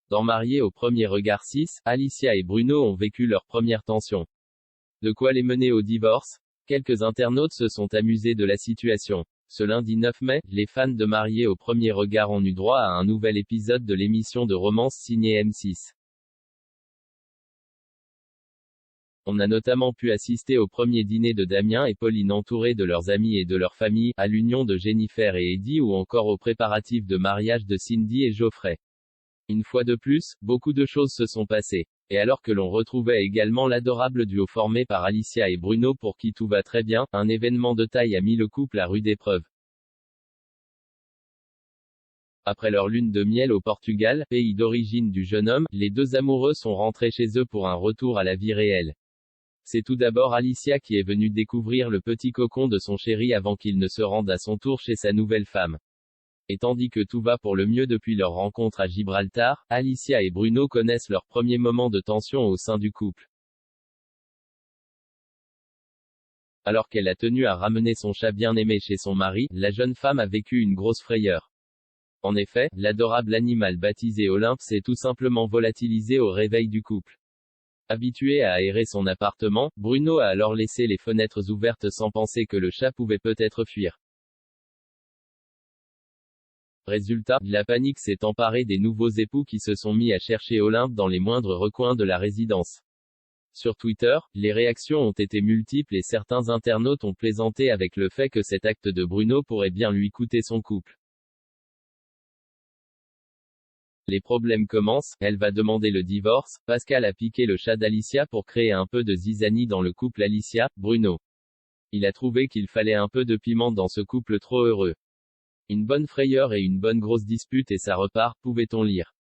Dans Mariés au premier regard 6, Alicia et Bruno ont vécu leur première tension. De quoi les mener au divorce? Quelques internautes se sont amusés de la situation. Ce lundi 9 mai, les fans de Mariés au premier regard ont eu droit à un nouvel épisode de l'émission de romance signée M6. On a notamment pu assister au premier dîner de Damien et Pauline entourés de leurs amis et de leur famille, à l'union de Jennifer et Eddie ou encore aux préparatifs de mariage de Cindy et Geoffrey. Une fois de plus, beaucoup de choses se sont passées. Et alors que l'on retrouvait également l'adorable duo formé par Alicia et Bruno pour qui tout va très bien, un événement de taille a mis le couple à rude épreuve. Après leur lune de miel au Portugal, pays d'origine du jeune homme, les deux amoureux sont rentrés chez eux pour un retour à la vie réelle. C'est tout d'abord Alicia qui est venue découvrir le petit cocon de son chéri avant qu'il ne se rende à son tour chez sa nouvelle femme. Et tandis que tout va pour le mieux depuis leur rencontre à Gibraltar, Alicia et Bruno connaissent leur premier moment de tension au sein du couple. Alors qu'elle a tenu à ramener son chat bien-aimé chez son mari, la jeune femme a vécu une grosse frayeur. En effet, l'adorable animal baptisé Olympe s'est tout simplement volatilisé au réveil du couple. Habitué à aérer son appartement, Bruno a alors laissé les fenêtres ouvertes sans penser que le chat pouvait peut-être fuir. Résultat, la panique s'est emparée des nouveaux époux qui se sont mis à chercher Olympe dans les moindres recoins de la résidence. Sur Twitter, les réactions ont été multiples et certains internautes ont plaisanté avec le fait que cet acte de Bruno pourrait bien lui coûter son couple. Les problèmes commencent, elle va demander le divorce, Pascal a piqué le chat d'Alicia pour créer un peu de zizanie dans le couple Alicia-Bruno. Il a trouvé qu'il fallait un peu de piment dans ce couple trop heureux. Une bonne frayeur et une bonne grosse dispute et ça repart, pouvait-on lire.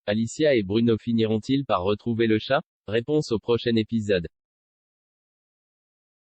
Alicia et Bruno finiront-ils par retrouver le chat? Réponse au prochain épisode.